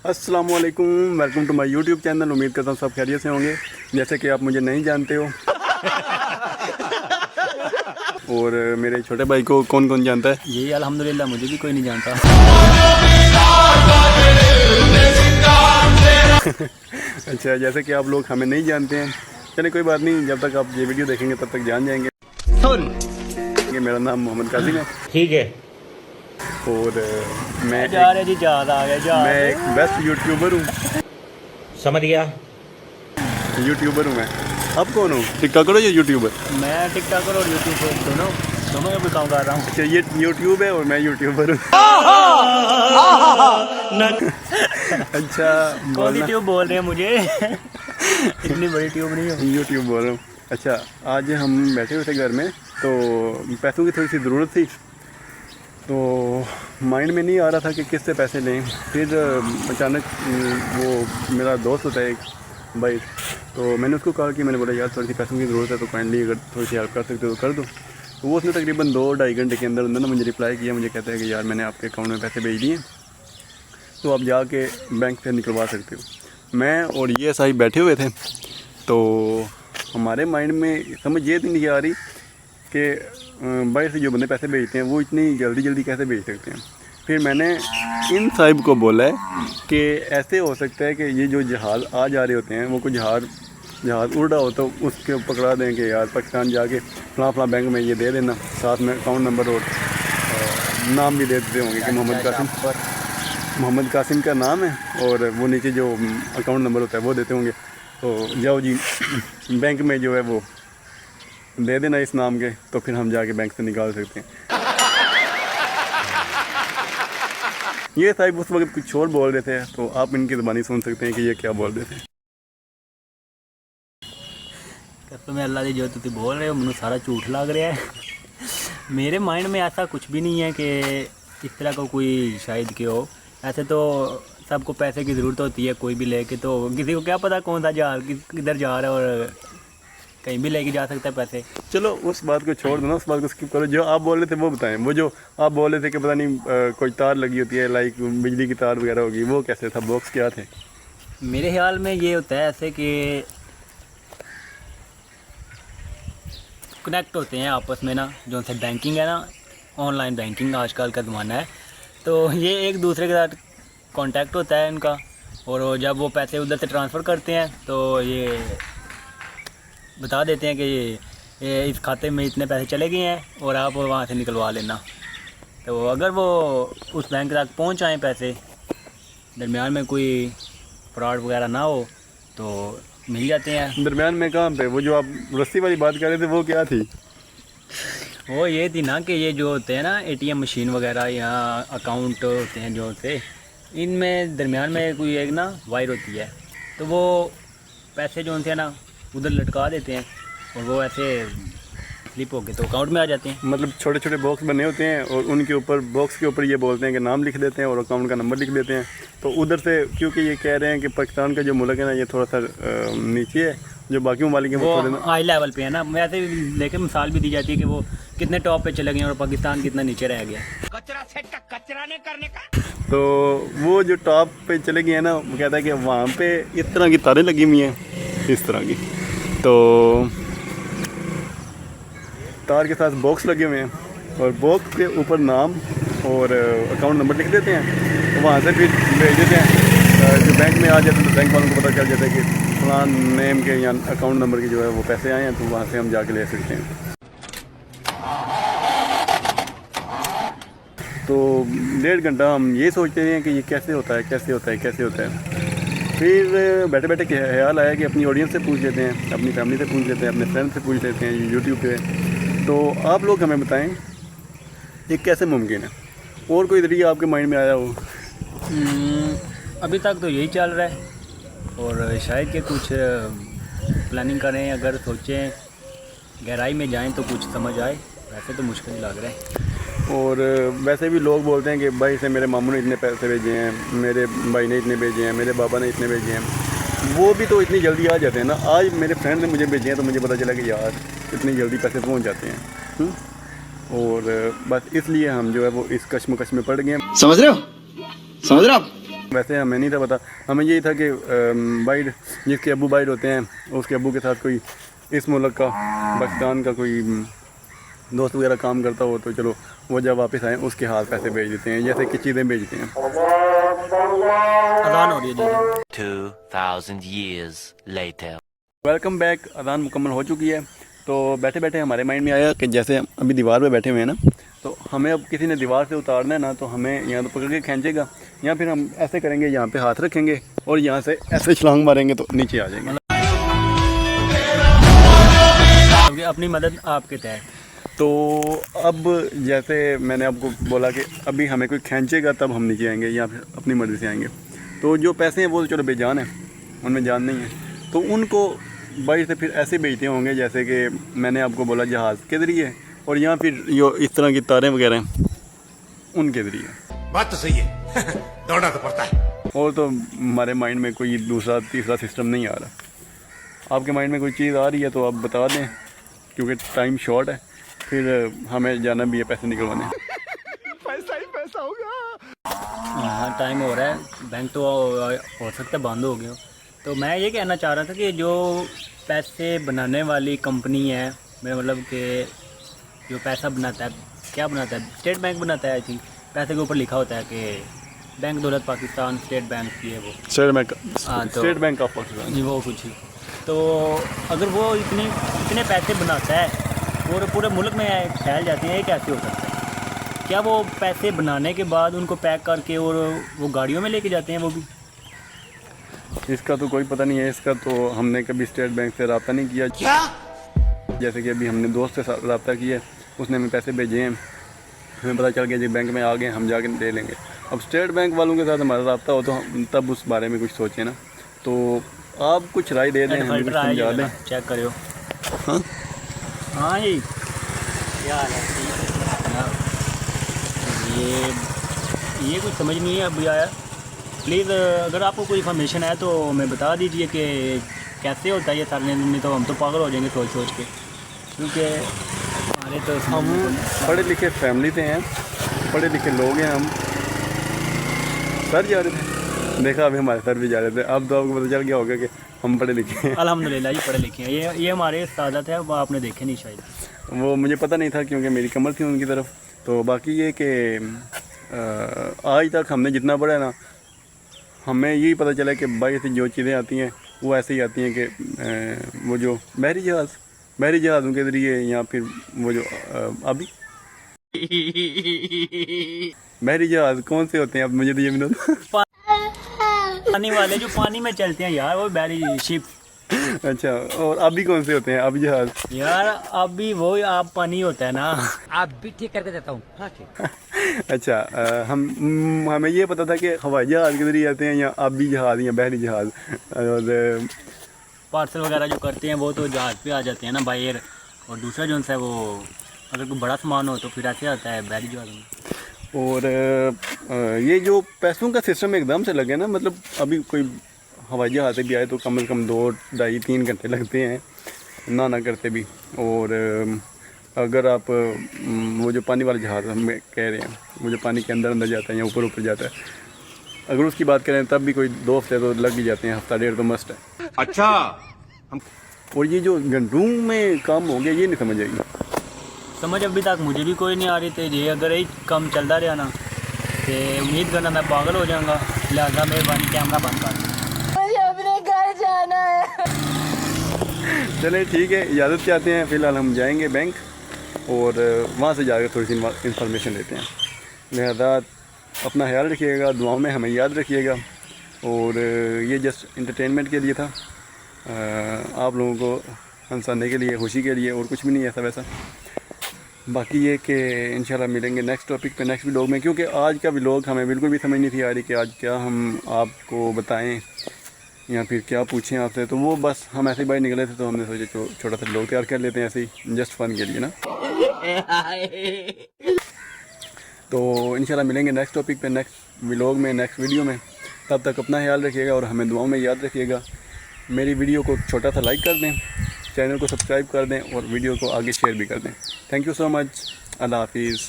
अस्सलामुअलैकुम, welcome to my YouTube channel. उम्मीद करता हूँ सब खैरियत से होंगे। जैसे कि आप मुझे नहीं जानते हो और मेरे छोटे भाई को कौन कौन जानता है? यही अल्हम्दुलिल्लाह, मुझे भी कोई नहीं जानता। अच्छा, जैसे कि आप लोग हमें नहीं जानते हैं, चलिए कोई बात नहीं, जब तक आप ये वीडियो देखेंगे तब तक जान जाएंगे। मेरा नाम मोहम्मद कासिम है। ठीक है, और मैं एक बेस्ट यूट्यूबर हूँ। समझ गया। यूट्यूबर हूँ मैं। अब कौन हूँ, टिकटॉकर हो या यूट्यूबर? मैं टिकटॉकर और यूट्यूबर दोनों में भी काम कर रहा हूँ। अच्छा, ये यूट्यूब है और मैं यूट्यूबर हूँ। अच्छा, कौन सी ट्यूब बोल रहे हैं मुझे? इतनी बड़ी ट्यूब नहीं है। यूट्यूब बोल रहा हूँ। अच्छा, आज हम बैठे हुए थे घर में, तो पैसों की थोड़ी सी ज़रूरत थी, तो माइंड में नहीं आ रहा था कि किससे पैसे लें। फिर अचानक वो मेरा दोस्त होता है एक भाई, तो मैंने उसको कहा कि मैंने बोला यार थोड़ी सी पैसों की ज़रूरत है, तो काइंडली अगर थोड़ी सी हेल्प कर सकते हो तो कर दो। तो वो उसने तकरीबन 2-2.5 घंटे के अंदर अंदर ना मुझे रिप्लाई किया। मुझे कहता है कि यार मैंने आपके अकाउंट में पैसे भेज दिए, तो आप जाके बैंक से निकलवा सकते हो। मैं और ये साहिब बैठे हुए थे, तो हमारे माइंड में समझ ये नहीं आ रही कि बाहर से जो बंदे पैसे भेजते हैं वो इतनी जल्दी जल्दी कैसे भेज सकते हैं। फिर मैंने इन साहिब को बोला है कि ऐसे हो सकता है कि ये जो जहाज़ आ जा रहे होते हैं, वो कोई जहाज़ उड़ रहा हो तो उसके पकड़ा दें कि यार पाकिस्तान जाके फलां बैंक में ये दे देना, साथ में अकाउंट नंबर और नाम भी दे देते होंगे कि मोहम्मद कासिम का नाम है, और वो नीचे जो अकाउंट नंबर होता है वो देते होंगे। तो जाओ जी बैंक में जो है वो दे देना इस नाम के, तो फिर हम जाके बैंक से निकाल सकते हैं। ये साहिब उस वक्त कुछ और बोल रहे थे, तो आप इनकी ज़बानी सुन सकते हैं कि ये क्या बोल रहे थे। कसम अल्लाह दी जो तुम बोल रहे हो मुझे सारा झूठ लग रहा है। मेरे माइंड में ऐसा कुछ भी नहीं है कि इस तरह का कोई शायद के हो। ऐसे तो सबको पैसे की ज़रूरत होती है, कोई भी लेके, तो किसी को क्या पता कौन सा जहाज किधर जा रहा है, और कहीं भी लेके जा सकता है पैसे। चलो उस बात को छोड़ दो ना, उस बात को स्किप करो। जो आप बोल रहे थे वो बताएं। वो जो आप बोल रहे थे कि पता नहीं कोई तार लगी होती है, लाइक बिजली की तार वगैरह होगी, वो कैसे था, बॉक्स क्या थे? मेरे ख्याल में ये होता है ऐसे कि कनेक्ट होते हैं आपस में ना, जो से बैंकिंग है ना, ऑनलाइन बैंकिंग आजकल का ज़माना है, तो ये एक दूसरे के साथ कांटेक्ट होता है इनका, और जब वो पैसे उधर से ट्रांसफ़र करते हैं तो ये बता देते हैं कि ये इस खाते में इतने पैसे चले गए हैं और आप वहाँ से निकलवा लेना। तो अगर वो उस बैंक तक पहुँच आए, पैसे दरमियान में कोई फ्रॉड वगैरह ना हो, तो मिल जाते हैं। दरमियान में कहाँ पे? वो जो आप रस्सी वाली बात कर रहे थे वो क्या थी? वो ये थी ना कि ये जो होते हैं ना एटीएम मशीन वगैरह या अकाउंट होते हैं जो होते, इनमें दरमियान में कोई एक ना वायर होती है, तो वो पैसे जो होते हैं ना उधर लटका देते हैं, और वो ऐसे स्लिप होके तो अकाउंट में आ जाते हैं। मतलब छोटे छोटे बॉक्स बने होते हैं, और उनके ऊपर बॉक्स के ऊपर ये बोलते हैं कि नाम लिख देते हैं और अकाउंट का नंबर लिख देते हैं। तो उधर से, क्योंकि ये कह रहे हैं कि पाकिस्तान का जो मुल्क है ना, ये थोड़ा सा नीचे है, जो बाकी ममालिक हैं वो थोड़े हाई लेवल पे है ना। वैसे लेके मिसाल भी दी जाती है कि वो कितने टॉप पे चले गए और पाकिस्तान कितना नीचे रह गया। कचरा सेट का कचरा नहीं करने का। तो वो जो टॉप पे चले गए हैं ना, वो कहता है कि वहाँ पे इस तरह की तारें लगी हुई हैं, इस तरह की, तो तार के साथ बॉक्स लगे हुए हैं, और बॉक्स के ऊपर नाम और अकाउंट नंबर लिख देते हैं, तो वहाँ से फिर भेज देते हैं। जो बैंक में आ जाते हैं तो बैंक वालों को पता चल जाता है कि फलां नेम के या अकाउंट नंबर की जो है वो पैसे आए हैं, तो वहाँ से हम जाके ले सकते हैं। तो 1.5 घंटा हम ये सोचते रहे हैं कि ये कैसे होता है, कैसे होता है, कैसे होता है। फिर बैठे बैठे ख्याल आया कि अपनी ऑडियंस से पूछ लेते हैं, अपनी फैमिली से पूछ लेते हैं, अपने फ्रेंड से पूछ लेते हैं यूट्यूब पे। तो आप लोग हमें बताएं ये कैसे मुमकिन है, और कोई तरीका आपके माइंड में आया हो? अभी तक तो यही चल रहा है, और शायद कि कुछ प्लानिंग करें, अगर सोचें गहराई में जाएं तो कुछ समझ आए। वैसे तो मुश्किल लग रहा है। और वैसे भी लोग बोलते हैं कि भाई से मेरे मामू ने इतने पैसे भेजे हैं, मेरे भाई ने इतने भेजे हैं, मेरे बाबा ने इतने भेजे हैं। वो भी तो इतनी जल्दी आ जाते हैं ना। आज मेरे फ्रेंड ने मुझे भेजे हैं तो मुझे पता चला कि यार इतनी जल्दी पैसे पहुंच जाते हैं। और बस इसलिए हम जो है वो इस कश्मकश में पड़ गए हैं। समझ रहे हो आप? वैसे हमें नहीं था पता, हमें यही था कि बाइट जिसके अबू बाइट होते हैं उसके अबू के साथ कोई इस मुल्क का पाकिस्तान का कोई दोस्त वगैरह काम करता हो, तो चलो वो जब वापस आए उसके हाथ पैसे भेज देते हैं, जैसे कि चीज़ें भेजते हैं। अजान हो रही है जी। 2000 years later. Welcome back. अजान मुकम्मल हो चुकी है, तो बैठे बैठे हमारे माइंड में आया कि जैसे अभी दीवार पे बैठे हुए हैं ना, तो हमें अब किसी ने दीवार से उतारना है ना, तो हमें यहाँ तो पकड़ के खींचेगा, या फिर हम ऐसे करेंगे, यहाँ पे हाथ रखेंगे और यहाँ से ऐसे छलांग मारेंगे तो नीचे आ जाएंगे। अपनी मदद आपके तहत। तो अब जैसे मैंने आपको बोला कि अभी हमें कोई खींचेगा तब हम नीचे आएंगे या फिर अपनी मर्ज़ी से आएंगे। तो जो पैसे हैं वो तो चलो बेजान है, उनमें जान नहीं है, तो उनको बाइट से फिर ऐसे भेजते होंगे जैसे कि मैंने आपको बोला जहाज़ के ज़रिए, और यहाँ फिर जो इस तरह की तारें वगैरह हैं उनके ज़रिए। बात तो सही है। दौड़ना तो पड़ता है। और तो हमारे माइंड में कोई दूसरा तीसरा सिस्टम नहीं आ रहा। आपके माइंड में कोई चीज़ आ रही है तो आप बता दें, क्योंकि टाइम शॉर्ट है, फिर हमें जाना भी है पैसे निकलवाने। पैसा ही पैसा होगा। हाँ टाइम हो रहा है, बैंक तो हो सकता है बंद हो गया हो। तो मैं ये कहना चाह रहा था कि जो पैसे बनाने वाली कंपनी है, मेरा मतलब कि जो पैसा बनाता है, क्या बनाता है, स्टेट बैंक बनाता है। आई थिंक पैसे के ऊपर लिखा होता है कि बैंक दौलत पाकिस्तान स्टेट बैंक की है वो। स्टेट बैंक ऑफ पाकिस्तान जी वो कुछ ही। तो अगर वो इतने पैसे बनाता है और पूरे मुल्क में फैल जाते हैं, ये कैसे हो सकता है? क्या वो पैसे बनाने के बाद उनको पैक करके और वो गाड़ियों में लेके जाते हैं वो भी? इसका तो कोई पता नहीं है, इसका तो हमने कभी स्टेट बैंक से रब्ता नहीं किया। क्या? जैसे कि अभी हमने दोस्त से रब्ता किया, उसने हमें पैसे भेजे हैं, हमें पता चल गया जी बैंक में आ गए, हम जाके ले लेंगे। अब स्टेट बैंक वालों के साथ हमारा रब्ता हो तो हम तब उस बारे में कुछ सोचें ना। तो आप कुछ राय दे दें, हमें कुछ समझा दें। चेक करियो। हाँ हाँ जी क्या हाल है? ये कुछ समझ नहीं है अभी आया। प्लीज़ अगर आपको कोई इन्फॉर्मेशन है तो हमें बता दीजिए कि कैसे होता है ये सारे, में तो हम तो पागल हो जाएंगे सोच सोच के, क्योंकि हमारे तो हम पढ़े लिखे फैमिली से हैं, पढ़े लिखे लोग हैं। हम सर जा रहे थे, देखा अभी हमारे सर भी जा रहे थे, अब तो आपको पता चल गया होगा कि हम पढ़े लिखे हैं। अल्हम्दुलिल्लाह जी पढ़े लिखे हैं। ये हमारे उस्ताद थे, वो आपने देखे नहीं शायद। वो मुझे पता नहीं था क्योंकि मेरी कमर थी उनकी तरफ। तो बाकी ये कि आज तक हमने जितना पढ़ा है ना, हमें यही पता चला कि बाहर से जो चीज़ें आती हैं वो ऐसे ही आती हैं कि वो जो बहरी जहाज़ों के ज़रिए, या फिर वो जो अभी बहरी जहाज़ कौन से होते हैं, अब मुझे तो ये भी नहीं। पानी वाले जो पानी में चलते हैं यार, वो बैरी शिप। अच्छा, और अभी कौन से होते हैं अभी जहाज़? यार अभी वो आप पानी होता है ना। आप भी ठीक करके देता हूँ। हाँ ठीक। अच्छा, हमें ये पता था कि हवाई जहाज़ के ज़रिए आते हैं, या आबी जहाज़ या बहरी जहाज़। और पार्सल वगैरह जो करते हैं वो तो जहाज़ पे आ जाते हैं ना बाय एयर, और दूसरा जो है वो अगर कोई बड़ा सामान हो तो फिर ऐसे आता है बहरी जहाज़ में। और ये जो पैसों का सिस्टम एकदम से लगे ना, मतलब अभी कोई हवाई जहाज़ से भी आए तो कम से कम 2, 2.5, 3 घंटे लगते हैं ना करते भी। और अगर आप वो जो पानी वाला जहाज़ हम कह रहे हैं, वो जो पानी के अंदर जाता है या ऊपर जाता है, अगर उसकी बात करें तब भी कोई 2 हफ्ते तो लग ही जाते हैं, हफ्ता डेढ़ तो मस्ट है। अच्छा। और ये जो घंटों में काम हो गया, ये नहीं समझ आएगी। समझ अभी तक मुझे भी कोई नहीं आ रही थी ये। अगर यही कम चलता रहा ना तो उम्मीद करना मैं पागल हो जाऊँगा। लिहाजा मेहरबानी कैमरा बंद कर। मुझे अपने घर जाना है। चले ठीक है, इजाज़त चाहते हैं। फ़िलहाल हम जाएंगे बैंक और वहाँ से जाकर थोड़ी सी इंफॉर्मेशन लेते हैं। लिहाजा अपना ख्याल रखिएगा, दुआओं में हमें याद रखिएगा। और ये जस्ट इंटरटेनमेंट के लिए था, आप लोगों को हंसाने के लिए, खुशी के लिए, और कुछ भी नहीं ऐसा वैसा। बाकी ये कि इंशाल्लाह मिलेंगे नेक्स्ट टॉपिक पे, नेक्स्ट व्लॉग में, क्योंकि आज का व्लॉग हमें बिल्कुल भी समझ नहीं थी आ रही कि आज क्या हम आपको बताएं या फिर क्या पूछें आपसे। तो वो बस हम ऐसे ही बाहर निकले थे, तो हमने सोचा छोटा सा व्लॉग तैयार कर लेते हैं ऐसे ही जस्ट फन के लिए ना। तो इंशाल्लाह मिलेंगे नेक्स्ट टॉपिक पे, नेक्स्ट व्लॉग में, नेक्स्ट वीडियो में। तब तक अपना ख्याल रखिएगा और हमें दुआओं में याद रखिएगा। मेरी वीडियो को छोटा सा लाइक कर दें, चैनल को सब्सक्राइब कर दें और वीडियो को आगे शेयर भी कर दें। Thank you so much. अल्लाह हाफिज़।